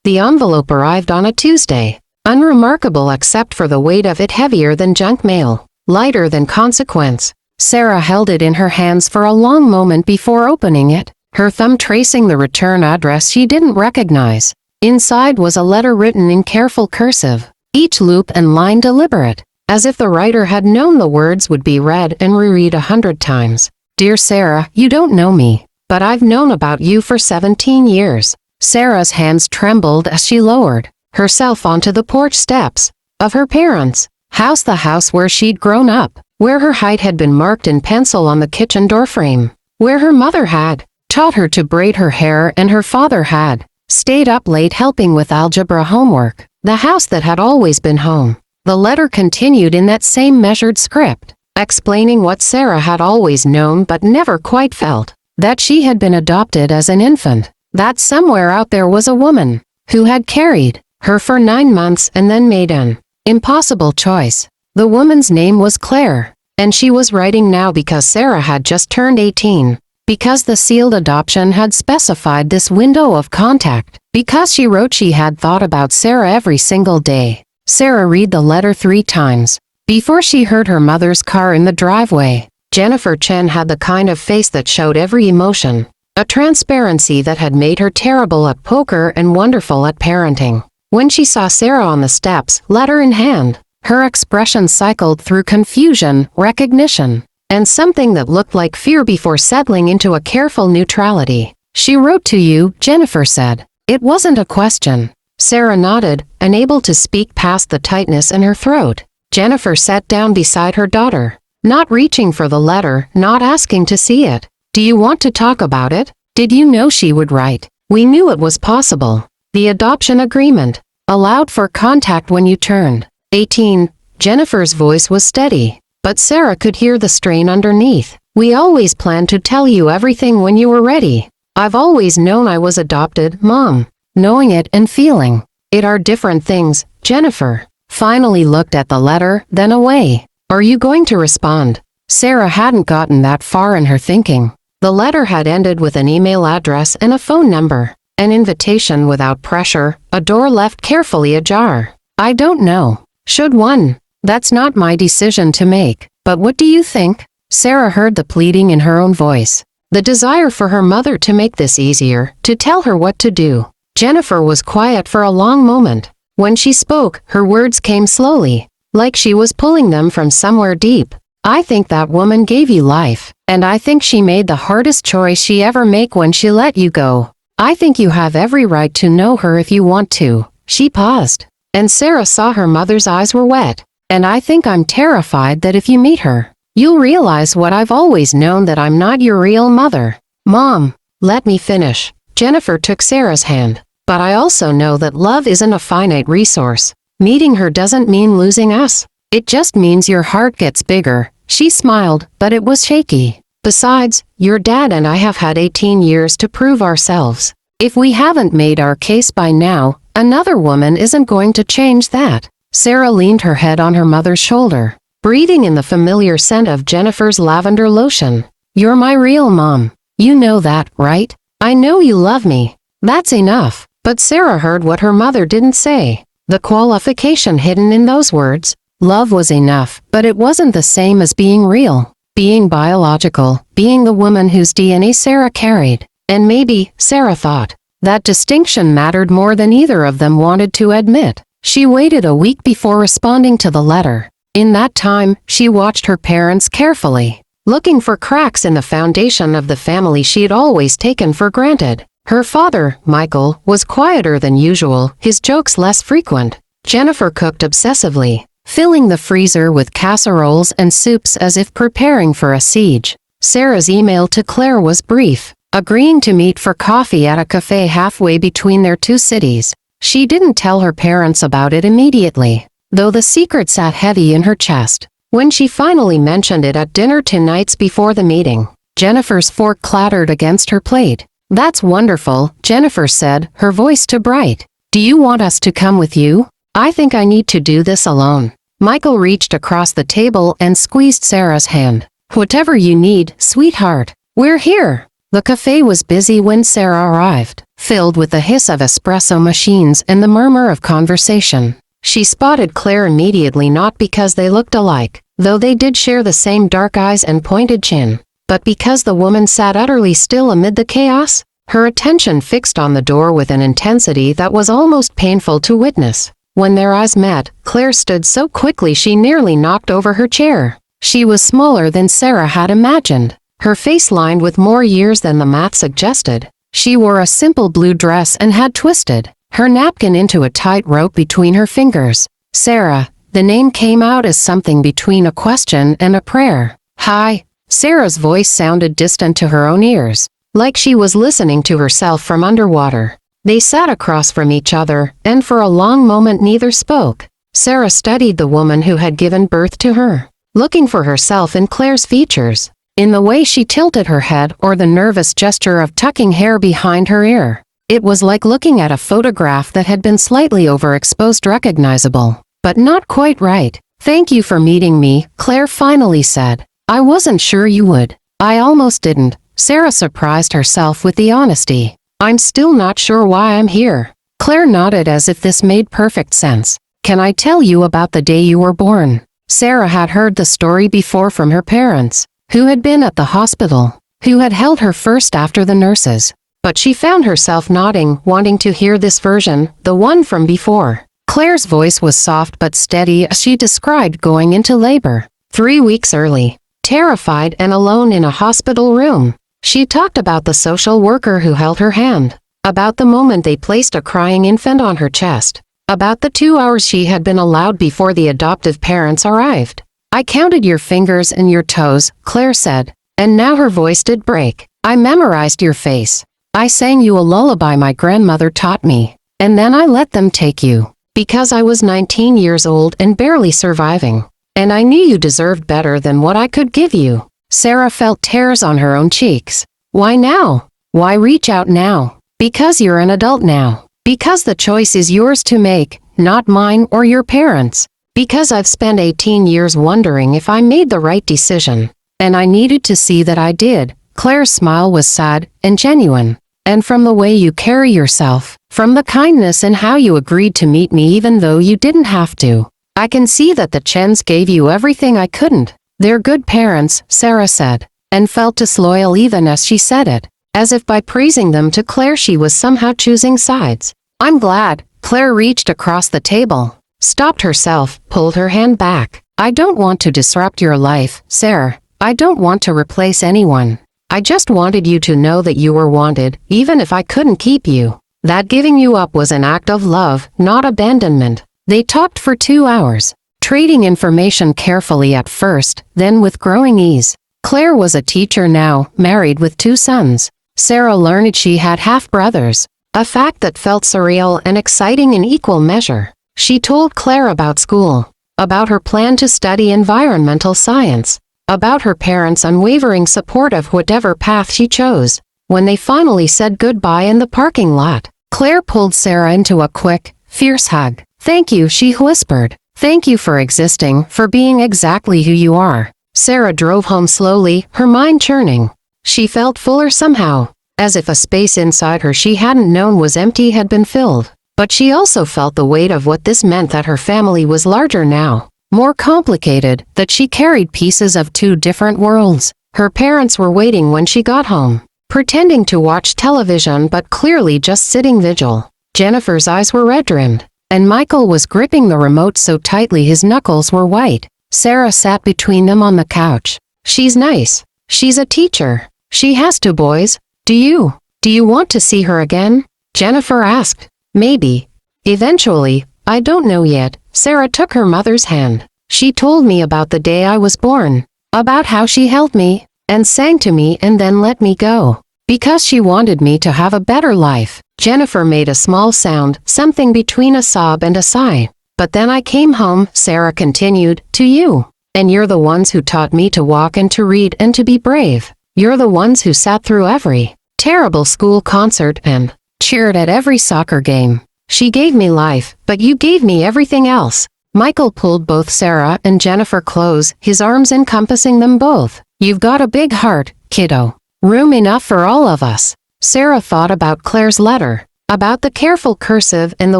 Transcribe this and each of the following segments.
The envelope arrived on a Tuesday. Unremarkable except for the weight of it, heavier than junk mail, lighter than consequence. Sarah held it in her hands for a long moment before opening it, her thumb tracing the return address she didn't recognize. Inside was a letter written in careful cursive, each loop and line deliberate, as if the writer had known the words would be read and reread 100 times. Dear Sarah, you don't know me, but I've known about you for 17 years. Sarah's hands trembled as she lowered herself onto the porch steps of her parents' house, the house where she'd grown up, where her height had been marked in pencil on the kitchen doorframe, where her mother had taught her to braid her hair and her father had stayed up late helping with algebra homework, the house that had always been home. The letter continued in that same measured script, explaining what Sarah had always known but never quite felt, that she had been adopted as an infant, that somewhere out there was a woman who had carried her for 9 months and then made an impossible choice. The woman's name was Claire, and she was writing now because Sarah had just turned 18, because the sealed adoption had specified this window of contact, because she wrote she had thought about Sarah every single day. Sarah read the letter 3 times before she heard her mother's car in the driveway. Jennifer Chen had the kind of face that showed every emotion, a transparency that had made her terrible at poker and wonderful at parenting. When she saw Sarah on the steps, letter in hand, her expression cycled through confusion, recognition, and something that looked like fear before settling into a careful neutrality. She wrote to you, Jennifer said. It wasn't a question. Sarah nodded, unable to speak past the tightness in her throat. Jennifer sat down beside her daughter, not reaching for the letter, not asking to see it. Do you want to talk about it? Did you know she would write? We knew it was possible. The adoption agreement allowed for contact when you turned 18. Jennifer's voice was steady, but Sarah could hear the strain underneath. We always planned to tell you everything when you were ready. I've always known I was adopted, Mom. Knowing it and feeling it are different things. Jennifer finally looked at the letter, then away. Are you going to respond? Sarah hadn't gotten that far in her thinking. The letter had ended with an email address and a phone number. An invitation without pressure, a door left carefully ajar. I don't know. Should one? That's not my decision to make. But what do you think? Sarah heard the pleading in her own voice. The desire for her mother to make this easier, to tell her what to do. Jennifer was quiet for a long moment. When she spoke, her words came slowly, like she was pulling them from somewhere deep. I think that woman gave you life, and I think she made the hardest choice she ever make when she let you go. I think you have every right to know her if you want to. She paused, and Sarah saw her mother's eyes were wet. And I think I'm terrified that if you meet her, you'll realize what I've always known, that I'm not your real mother. Mom, let me finish. Jennifer took Sarah's hand. But I also know that love isn't a finite resource. Meeting her doesn't mean losing us. It just means your heart gets bigger. She smiled, but it was shaky. Besides, your dad and I have had 18 years to prove ourselves. If we haven't made our case by now, another woman isn't going to change that. Sarah leaned her head on her mother's shoulder, breathing in the familiar scent of Jennifer's lavender lotion. You're my real mom. You know that, right? I know you love me. That's enough. But Sarah heard what her mother didn't say. The qualification hidden in those words. Love was enough, but it wasn't the same as being real. Being biological, being the woman whose DNA Sarah carried. And maybe, Sarah thought, that distinction mattered more than either of them wanted to admit. She waited a week before responding to the letter. In that time, she watched her parents carefully, looking for cracks in the foundation of the family she'd always taken for granted. Her father, Michael, was quieter than usual, his jokes less frequent. Jennifer cooked obsessively, filling the freezer with casseroles and soups as if preparing for a siege. Sarah's email to Claire was brief, agreeing to meet for coffee at a cafe halfway between their two cities. She didn't tell her parents about it immediately, though the secret sat heavy in her chest. When she finally mentioned it at dinner 2 nights before the meeting, Jennifer's fork clattered against her plate. That's wonderful, Jennifer said, her voice too bright. Do you want us to come with you? I think I need to do this alone. Michael reached across the table and squeezed Sarah's hand. Whatever you need, sweetheart. We're here. The cafe was busy when Sarah arrived. filled with the hiss of espresso machines and the murmur of conversation. She spotted Claire immediately, not because they looked alike, though they did share the same dark eyes and pointed chin, but because the woman sat utterly still amid the chaos, her attention fixed on the door with an intensity that was almost painful to witness. When their eyes met, Claire stood so quickly she nearly knocked over her chair. She was smaller than Sarah had imagined, her face lined with more years than the math suggested. She wore a simple blue dress and had twisted her napkin into a tight rope between her fingers. Sarah, the name came out as something between a question and a prayer. Hi. Sarah's voice sounded distant to her own ears, like she was listening to herself from underwater. They sat across from each other, and for a long moment neither spoke. Sarah studied the woman who had given birth to her, looking for herself in Claire's features, in the way she tilted her head or the nervous gesture of tucking hair behind her ear. It was like looking at a photograph that had been slightly overexposed, recognizable, but not quite right. Thank you for meeting me, Claire finally said. I wasn't sure you would. I almost didn't. Sarah surprised herself with the honesty. I'm still not sure why I'm here. Claire nodded as if this made perfect sense. Can I tell you about the day you were born? Sarah had heard the story before from her parents, who had been at the hospital, who had held her first after the nurses. But she found herself nodding, wanting to hear this version, the one from before. Claire's voice was soft but steady as she described going into labor, 3 weeks early, terrified and alone in a hospital room. She talked about the social worker who held her hand, about the moment they placed a crying infant on her chest, about the 2 hours she had been allowed before the adoptive parents arrived. I counted your fingers and your toes, Claire said, and now her voice did break. I memorized your face. I sang you a lullaby my grandmother taught me, and then I let them take you, because I was 19 years old and barely surviving, and I knew you deserved better than what I could give you. Sarah felt tears on her own cheeks. Why now? Why reach out now? Because you're an adult now. Because the choice is yours to make, not mine or your parents'. Because I've spent 18 years wondering if I made the right decision, and I needed to see that I did. Claire's smile was sad and genuine. And from the way you carry yourself, from the kindness and how you agreed to meet me even though you didn't have to, I can see that the Chens gave you everything I couldn't. They're good parents, Sarah said, and felt disloyal even as she said it, as if by praising them to Claire she was somehow choosing sides. I'm glad. Claire reached across the table, stopped herself, pulled her hand back. I don't want to disrupt your life, Sarah. I don't want to replace anyone. I just wanted you to know that you were wanted, even if I couldn't keep you. That giving you up was an act of love, not abandonment. They talked for 2 hours, trading information carefully at first, then with growing ease. Claire was a teacher now, married with 2 sons. Sarah learned she had half-brothers, a fact that felt surreal and exciting in equal measure. She told Claire about school, about her plan to study environmental science, about her parents' unwavering support of whatever path she chose. When they finally said goodbye in the parking lot, Claire pulled Sarah into a quick, fierce hug. Thank you, she whispered. Thank you for existing, for being exactly who you are. Sarah drove home slowly, her mind churning. She felt fuller somehow, as if a space inside her she hadn't known was empty had been filled. But she also felt the weight of what this meant, that her family was larger now, more complicated, that she carried pieces of 2 different worlds. Her parents were waiting when she got home, pretending to watch television but clearly just sitting vigil. Jennifer's eyes were red-rimmed, and Michael was gripping the remote so tightly his knuckles were white. Sarah sat between them on the couch. She's nice. She's a teacher. She has 2 boys. Do you want to see her again? Jennifer asked. Maybe. Eventually. I don't know yet. Sarah took her mother's hand. She told me about the day I was born, about how she held me, and sang to me and then let me go, because she wanted me to have a better life. Jennifer made a small sound, something between a sob and a sigh. But then I came home, Sarah continued, to you. And you're the ones who taught me to walk and to read and to be brave. You're the ones who sat through every terrible school concert and cheered at every soccer game. She gave me life, but you gave me everything else. Michael pulled both Sarah and Jennifer close, his arms encompassing them both. You've got a big heart, kiddo. Room enough for all of us. Sarah thought about Claire's letter, about the careful cursive and the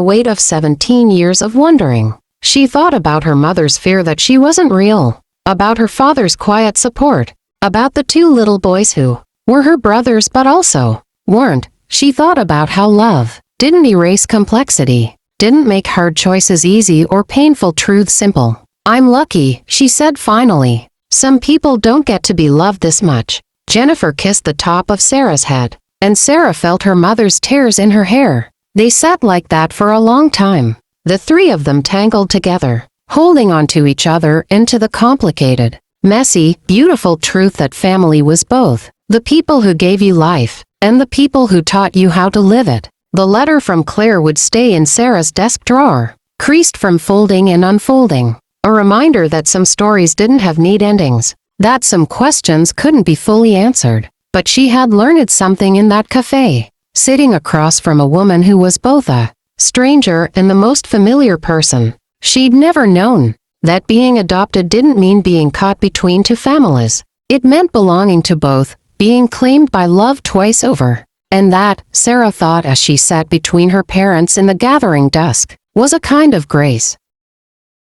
weight of 17 years of wondering. She thought about her mother's fear that she wasn't real, about her father's quiet support, about the two little boys who were her brothers but also weren't. She thought about how love didn't erase complexity, didn't make hard choices easy or painful truths simple. "I'm lucky," she said finally. "Some people don't get to be loved this much." Jennifer kissed the top of Sarah's head, and Sarah felt her mother's tears in her hair. They sat like that for a long time, the three of them tangled together, holding on to each other into the complicated, messy, beautiful truth that family was both the people who gave you life and the people who taught you how to live it. The letter from Claire would stay in Sarah's desk drawer, creased from folding and unfolding, a reminder that some stories didn't have neat endings, that some questions couldn't be fully answered. But she had learned something in that cafe, sitting across from a woman who was both a stranger and the most familiar person she'd never known. That being adopted didn't mean being caught between two families. It meant belonging to both, being claimed by love twice over. And that, Sarah thought as she sat between her parents in the gathering dusk, was a kind of grace.